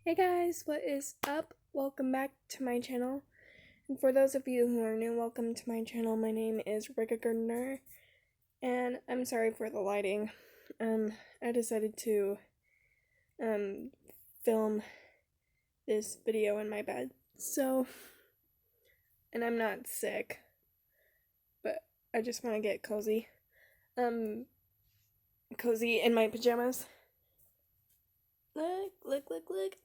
Hey guys, what is up? Welcome back to my channel. And for those of you who are new, welcome to my channel. My name is Rika Gardner, and I'm sorry for the lighting. I decided to film this video in my bed. And I'm not sick, but I just want to get cozy. Cozy in my pajamas. Look,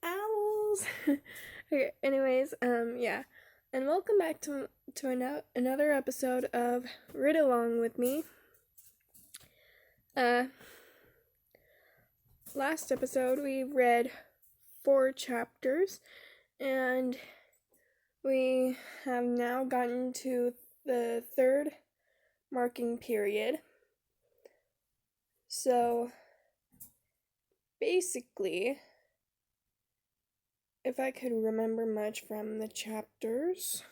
owls. Okay, anyways, yeah. And welcome back to another episode of Read Along with me. Last episode we read 4 chapters, and we have now gotten to the 3rd marking period. So, basically, if I could remember much from the chapters,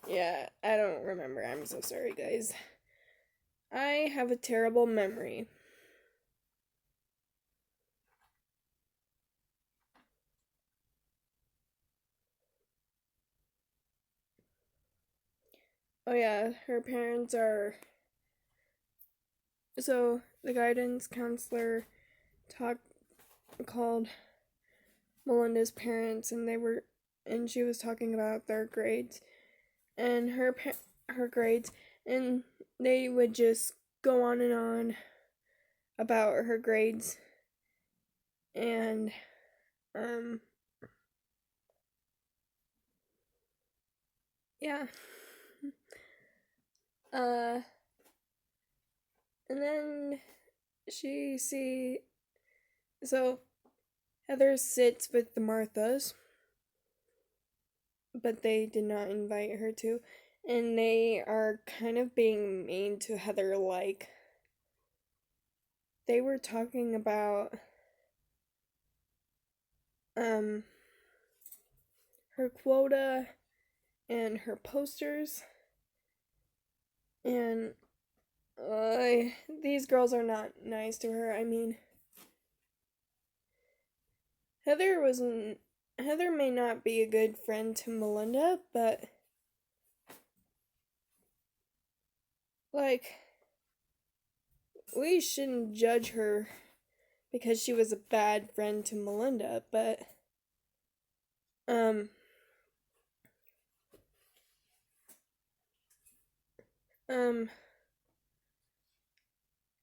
yeah, I don't remember. I'm so sorry, guys. I have a terrible memory. Oh yeah, her parents are... So, the guidance counselor called Melinda's parents, and she was talking about their grades and her grades, and they would just go on and on about her grades, and yeah. And then so Heather sits with the Marthas, but they did not invite her to, and they are kind of being mean to Heather. Like, they were talking about her quota and her posters, and these girls are not nice to her. I mean, Heather may not be a good friend to Melinda, but like, we shouldn't judge her because she was a bad friend to Melinda, but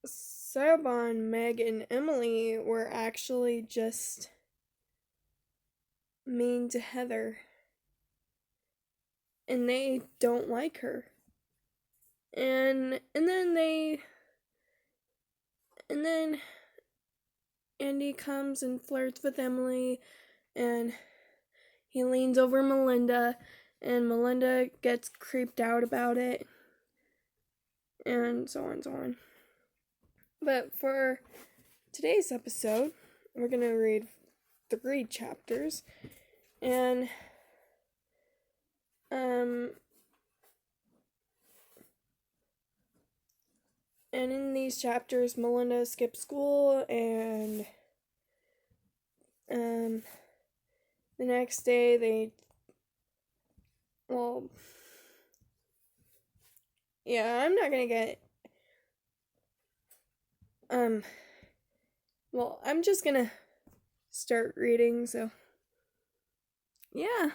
Sabon, Meg, and Emily were actually just mean to Heather, and they don't like her. And then Andy comes and flirts with Emily, and he leans over Melinda, and Melinda gets creeped out about it, and so on and so on. But for today's episode, we're going to read 3 chapters, and in these chapters, Melinda skips school, and the next day I'm not gonna get, I'm just gonna start reading, so, yeah.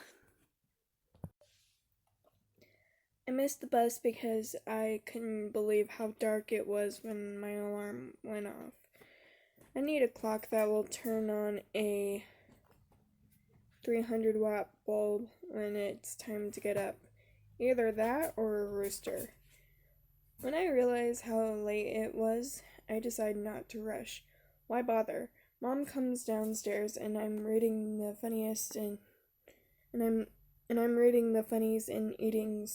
I missed the bus because I couldn't believe how dark it was when my alarm went off. I need a clock that will turn on a 300-watt bulb when it's time to get up. Either that or a rooster. When I realized how late it was, I decided not to rush. Why bother? Mom comes downstairs and I'm reading the funniest and I'm reading the funnies and eating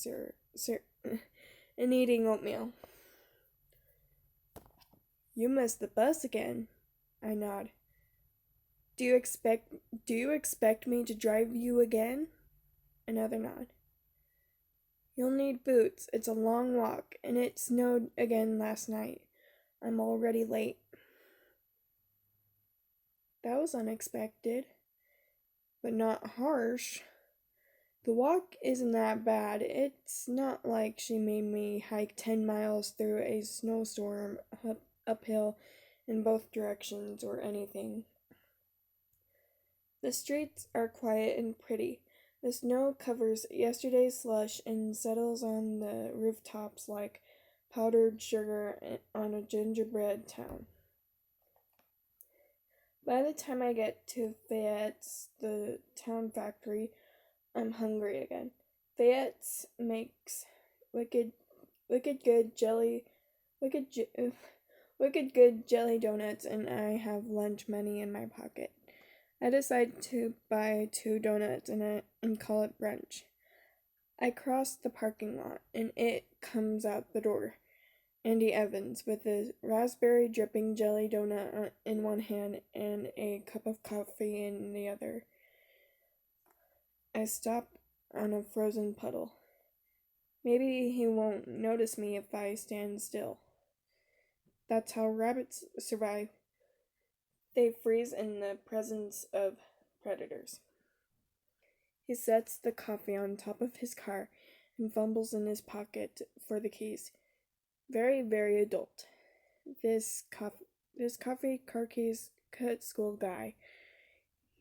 and eating oatmeal. You missed the bus again. I nod. Do you expect me to drive you again? Another nod. You'll need boots. It's a long walk, and it snowed again last night. I'm already late." That was unexpected, but not harsh. The walk isn't that bad. It's not like she made me hike 10 miles through a snowstorm uphill in both directions or anything. The streets are quiet and pretty. The snow covers yesterday's slush and settles on the rooftops like powdered sugar on a gingerbread town. By the time I get to Fayette's, the town factory, I'm hungry again. Fayette's makes wicked, wicked good jelly, wicked, wicked good jelly donuts, and I have lunch money in my pocket. I decide to buy 2 donuts and call it brunch. I cross the parking lot, and it comes out the door. Andy Evans, with a raspberry dripping jelly donut in one hand and a cup of coffee in the other. I stop on a frozen puddle. Maybe he won't notice me if I stand still. That's how rabbits survive. They freeze in the presence of predators. He sets the coffee on top of his car and fumbles in his pocket for the keys. Very, very adult. This coffee car keys cut school guy.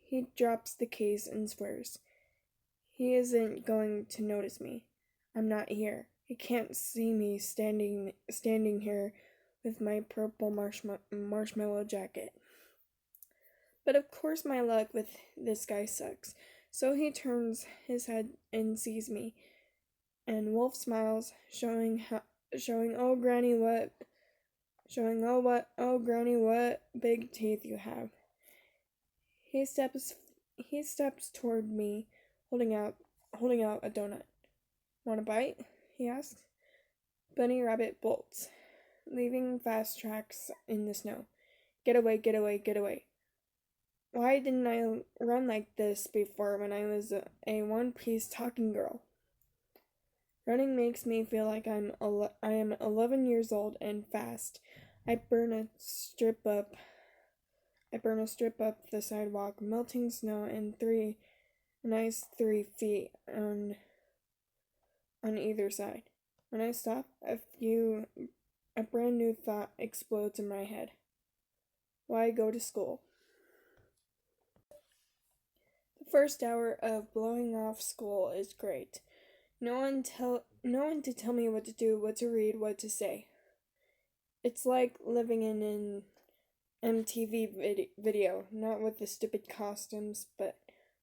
He drops the keys and swears. He isn't going to notice me. I'm not here. He can't see me standing here with my purple marshmallow jacket. But of course my luck with this guy sucks. So he turns his head and sees me, and Wolf smiles, showing oh granny what big teeth you have. He steps toward me, holding out a donut. "Want a bite?" he asks. Bunny Rabbit bolts, leaving fast tracks in the snow. Get away, get away, get away. Why didn't I run like this before when I was a one-piece talking girl? Running makes me feel like I am 11 years old and fast. I burn a strip up the sidewalk, melting snow in 3 feet on either side. When I stop, a brand new thought explodes in my head. Why go to school? The first hour of blowing off school is great. No one to tell me what to do, what to read, what to say. It's like living in an MTV video, not with the stupid costumes, but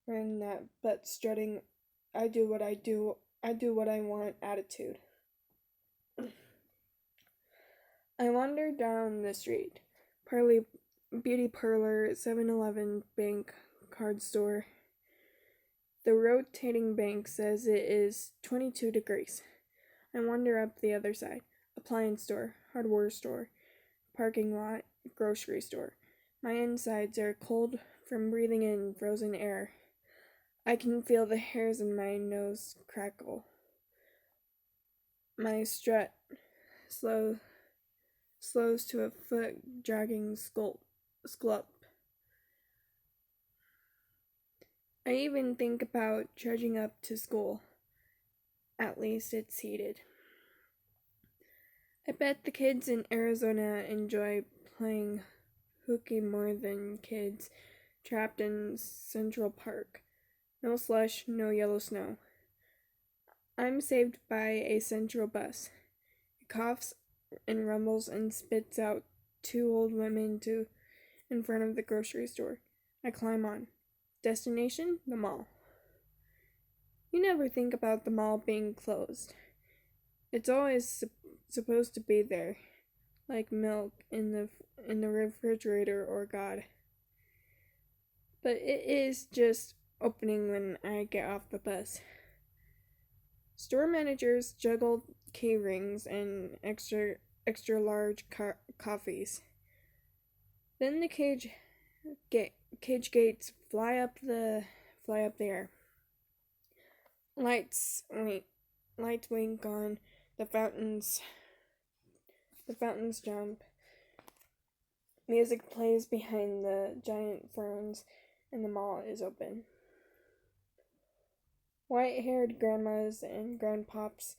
wearing that butt strutting, I do what I want attitude. I wander down the street. Beauty parlor, 7-Eleven, bank, card store. The rotating bank says it is 22 degrees. I wander up the other side. Appliance store, hardware store, parking lot, grocery store. My insides are cold from breathing in frozen air. I can feel the hairs in my nose crackle. My strut slows to a foot dragging sclump. I even think about trudging up to school. At least it's heated. I bet the kids in Arizona enjoy playing hooky more than kids trapped in Central Park. No slush, no yellow snow. I'm saved by a Central bus. It coughs and rumbles and spits out 2 old women in front of the grocery store. I climb on. Destination? The mall. You never think about the mall being closed. It's always supposed to be there, like milk in the refrigerator or God. But it is just opening when I get off the bus. Store managers juggle key rings and extra large coffees. Then the cage gates fly up the air. Lights lights wink on, the fountains jump, music plays behind the giant ferns, and the mall is open. White-haired grandmas and grandpops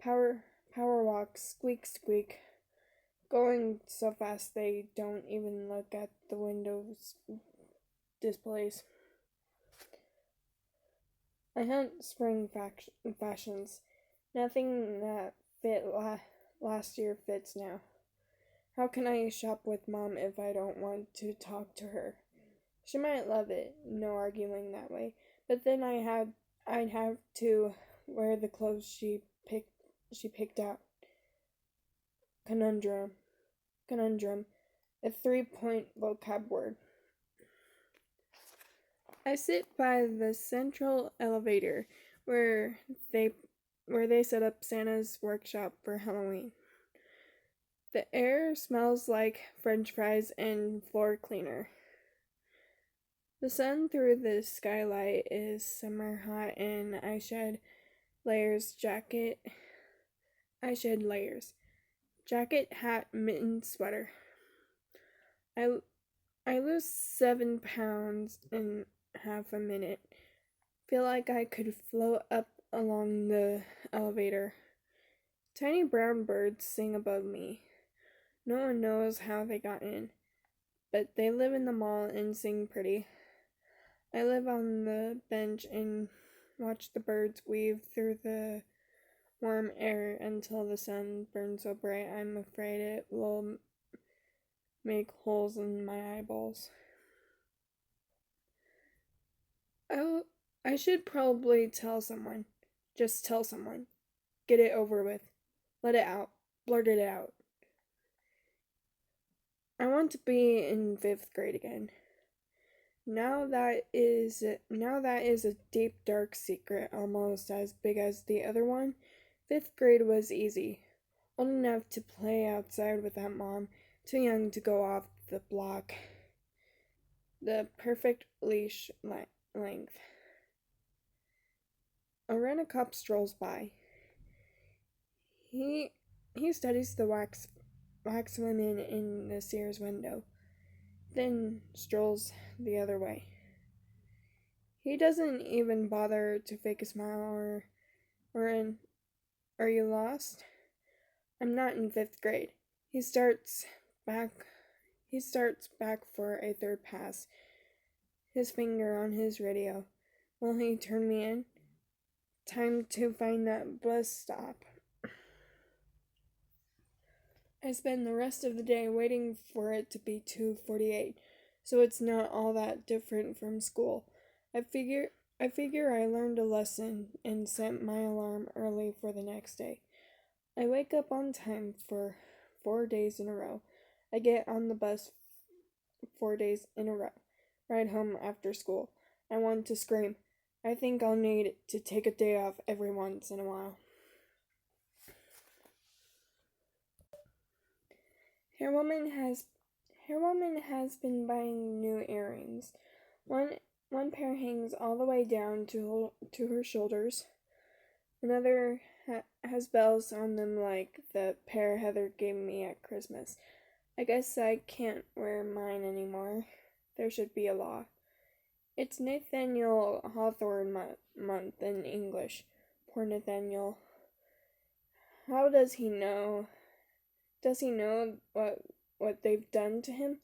power walk, squeak squeak, going so fast they don't even look at the windows displays. I hunt spring fashions. Nothing that fit last year fits now. How can I shop with Mom if I don't want to talk to her? She might love it, no arguing that way, but then I'd have to wear the clothes she picked out. Conundrum, a 3-point vocab word. I sit by the central elevator where they set up Santa's workshop for Halloween. The air smells like French fries and floor cleaner. The sun through the skylight is summer hot and I shed layers. Jacket, hat, mittens, sweater. I lose 7 pounds in half a minute. Feel like I could float up along the elevator. Tiny brown birds sing above me. No one knows how they got in, but they live in the mall and sing pretty. I live on the bench and watch the birds weave through the warm air until the sun burns so bright I'm afraid it will make holes in my eyeballs. I should probably tell someone. Just tell someone. Get it over with. Let it out. Blurt it out. I want to be in 5th grade again. Now that is a deep, dark secret, almost as big as the other one. 5th grade was easy. Old enough to play outside without Mom, too young to go off the block. The perfect leash length. A rent-a-cop strolls by. He studies the wax women in the Sears window, then strolls the other way. He doesn't even bother to fake a smile are you lost? I'm not in 5th grade. He starts back for a third pass, his finger on his radio. Will he turn me in? Time to find that bus stop. I spend the rest of the day waiting for it to be 2:48, so it's not all that different from school. I figure I learned a lesson and set my alarm early for the next day. I wake up on time for 4 days in a row. I get on the bus 4 days in a row. Ride home after school. I want to scream. I think I'll need to take a day off every once in a while. Hair woman has been buying new earrings. One pair hangs all the way down to her shoulders. Another has bells on them like the pair Heather gave me at Christmas. I guess I can't wear mine anymore. There should be a law. It's Nathaniel Hawthorne month in English. Poor Nathaniel. How does he know? Does he know what they've done to him?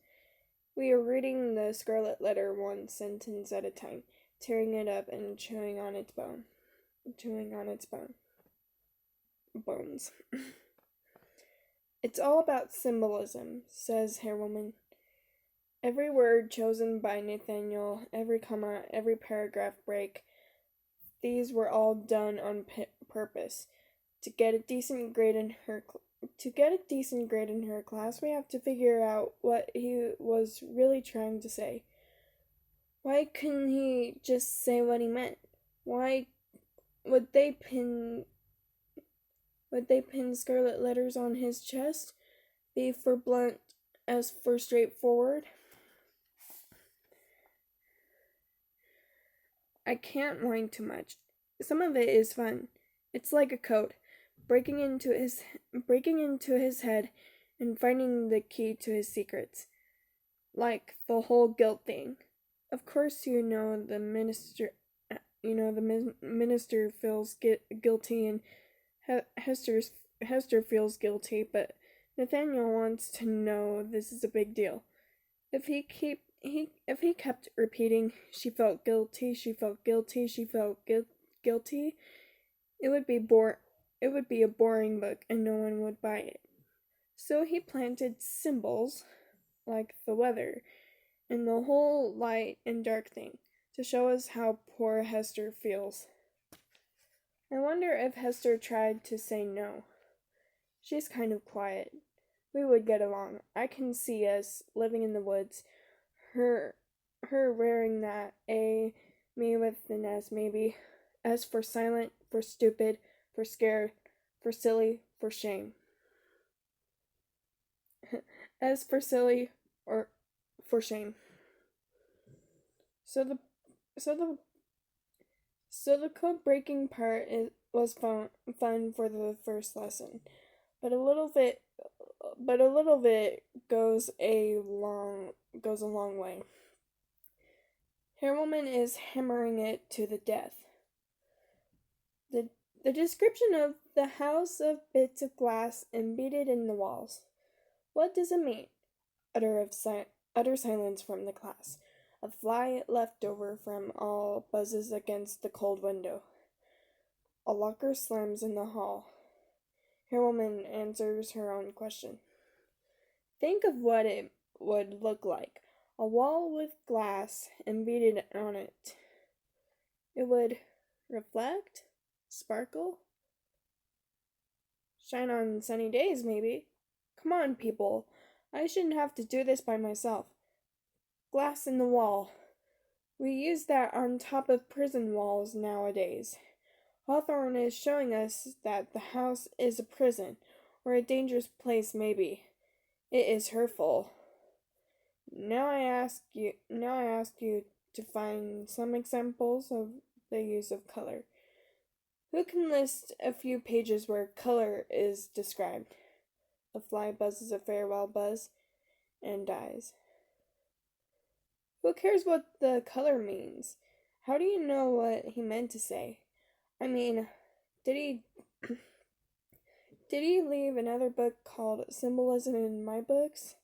We are reading the Scarlet Letter one sentence at a time, tearing it up and chewing on its bones. It's all about symbolism, says Hairwoman. Every word chosen by Nathaniel, every comma, every paragraph break, these were all done on purpose. To get a decent grade in her class, we have to figure out what he was really trying to say. Why couldn't he just say what he meant? Why would they pin scarlet letters on his chest? B for blunt, S for straightforward. I can't whine too much. Some of it is fun. It's like a code, breaking into his head and finding the key to his secrets, like the whole guilt thing. Of course, the minister feels guilty, and Hester feels guilty, but Nathaniel wants to know this is a big deal. If he kept repeating, she felt guilty, she felt guilty, she felt guilty, it would be it would be a boring book and no one would buy it. So he planted symbols like the weather and the whole light and dark thing to show us how poor Hester feels. I wonder if Hester tried to say no. She's kind of quiet. We would get along. I can see us living in the woods. Her wearing that A, me with an S maybe. S for silent, for stupid, for scared, for silly, for shame. S for silly or for shame. So the code breaking part was fun for the first lesson, but a little bit goes a long way. Harrelman is hammering it to the death. The description of the house of bits of glass embedded in the walls. What does it mean? Utter silence from the class. A fly left over from all buzzes against the cold window. A locker slams in the hall. Harrelman answers her own question. Think of what it would look like. A wall with glass embedded on it. It would reflect, sparkle, shine on sunny days, maybe. Come on, people. I shouldn't have to do this by myself. Glass in the wall. We use that on top of prison walls nowadays. Hawthorne is showing us that the house is a prison, or a dangerous place maybe. It is hurtful. Now I ask you to find some examples of the use of color. Who can list a few pages where color is described? A fly buzzes a farewell buzz and dies. Who cares what the color means? How do you know what he meant to say? I mean, did he leave another book called Symbolism in my books?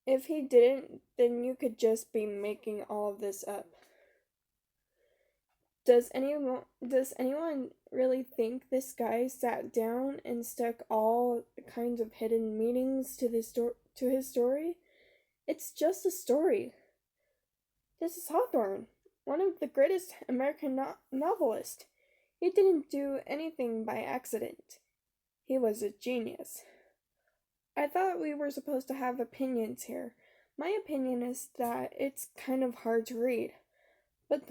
If he didn't, then you could just be making all of this up. Does anyone really think this guy sat down and stuck all kinds of hidden meanings to his story? It's just a story. This is Hawthorne, one of the greatest American novelists. He didn't do anything by accident. He was a genius. I thought we were supposed to have opinions here. My opinion is that it's kind of hard to read. But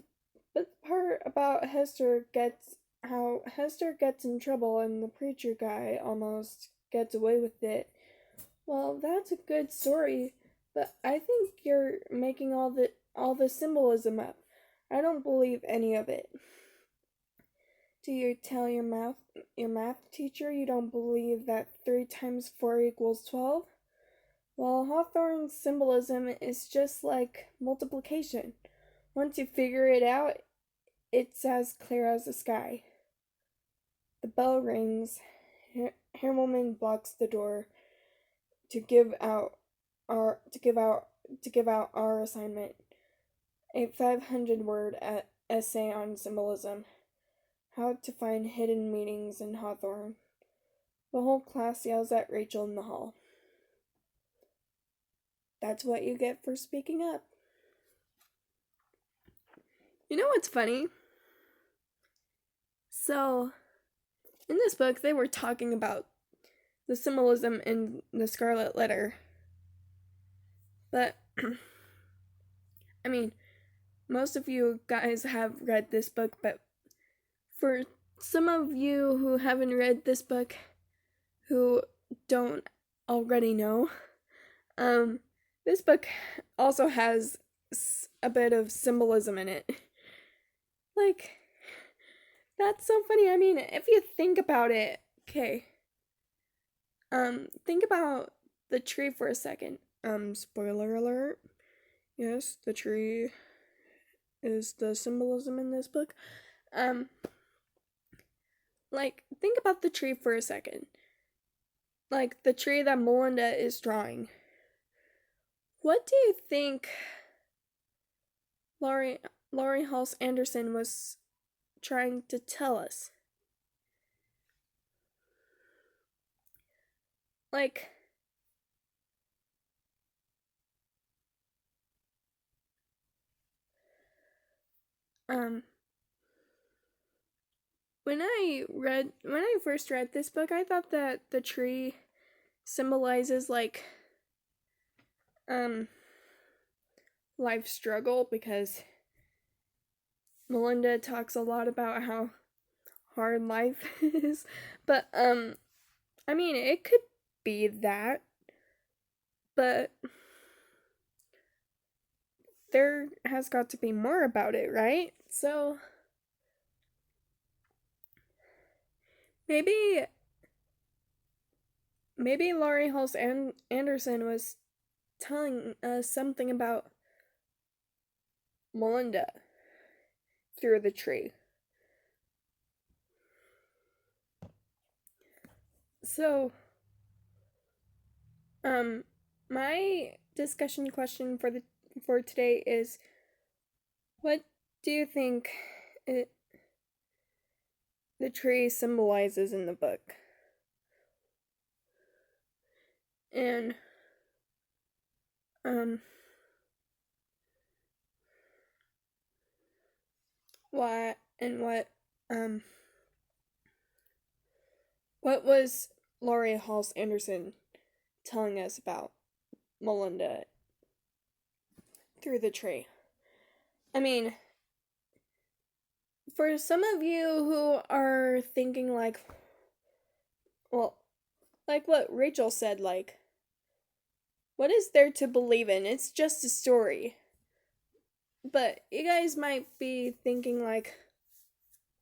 the part about how Hester gets in trouble and the preacher guy almost gets away with it. Well, that's a good story, but I think you're making all the symbolism up. I don't believe any of it. Do you tell your math teacher you don't believe that 3 times 4 equals 12? Well, Hawthorne's symbolism is just like multiplication. Once you figure it out, it's as clear as the sky. The bell rings. Harrelman blocks the door to give out our assignment, a 500-word essay on symbolism. How to find hidden meanings in Hawthorne. The whole class yells at Rachel in the hall. That's what you get for speaking up. You know what's funny? So, in this book, they were talking about the symbolism in the Scarlet Letter. But, I mean, most of you guys have read this book, but for some of you who haven't read this book, who don't already know, this book also has a bit of symbolism in it. Like, That's so funny. I mean, if you think about it, okay. Think about the tree for a second. Spoiler alert. Yes, the tree is the symbolism in this book. Like, think about the tree for a second. Like, the tree that Melinda is drawing. What do you think Laurie Halse Anderson was trying to tell us? Like, when I first read this book, I thought that the tree symbolizes like life struggle, because Melinda talks a lot about how hard life is. But I mean, it could be that, but there has got to be more about it, right? So maybe Laurie Halse Anderson was telling us something about Melinda through the tree. So, my discussion question for today is, what do you think the tree symbolizes in the book? And what what was Laurie Halse Anderson telling us about Melinda through the tree? I mean, for some of you who are thinking like, well, like what Rachel said, like, what is there to believe in? It's just a story. But you guys might be thinking like,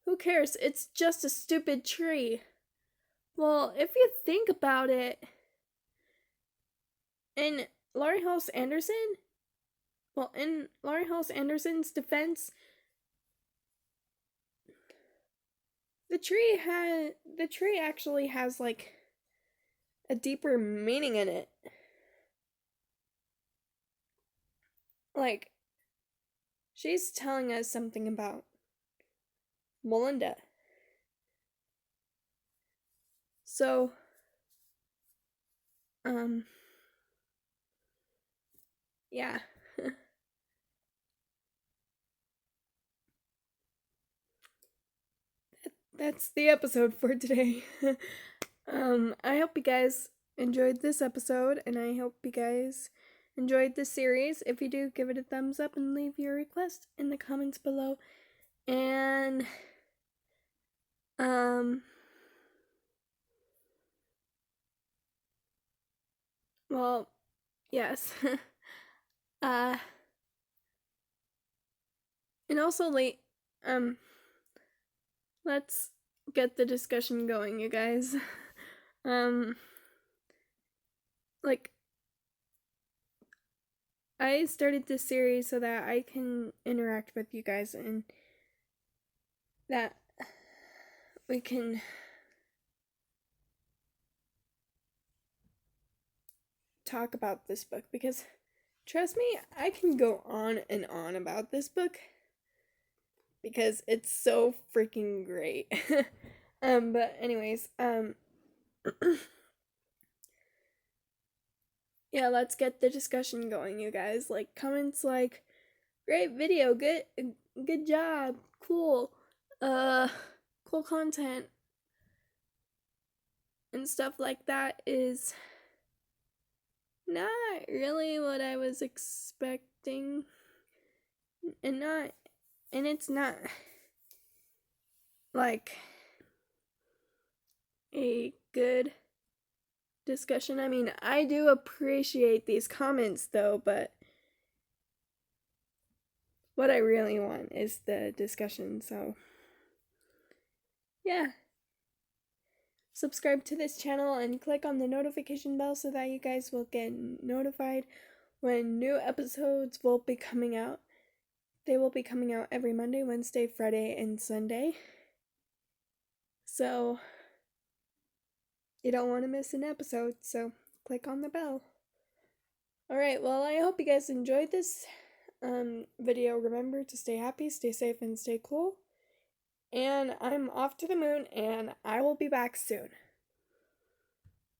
who cares? It's just a stupid tree. Well, if you think about it, in Laurie Halse Anderson, in Laurie Halse Anderson's defense, the tree actually has like a deeper meaning in it. Like, she's telling us something about Melinda. So, yeah. That's the episode for today. I hope you guys enjoyed this episode, and I hope you guys enjoyed this series. If you do, give it a thumbs up and leave your request in the comments below. And well, yes. And also let's get the discussion going, you guys. Like, I started this series so that I can interact with you guys and that we can talk about this book, because trust me, I can go on and on about this book because it's so freaking great. But anyways, yeah, let's get the discussion going, you guys. Like, comments like, great video, good job, cool, cool content, and stuff like that is not really what I was expecting, and it's not like a good discussion. I mean, I do appreciate these comments though, but what I really want is the discussion. So yeah. Subscribe to this channel and click on the notification bell so that you guys will get notified when new episodes will be coming out. They will be coming out every Monday, Wednesday, Friday, and Sunday. So you don't want to miss an episode, so click on the bell. Alright, well, I hope you guys enjoyed this video. Remember to stay happy, stay safe, and stay cool. And I'm off to the moon, and I will be back soon.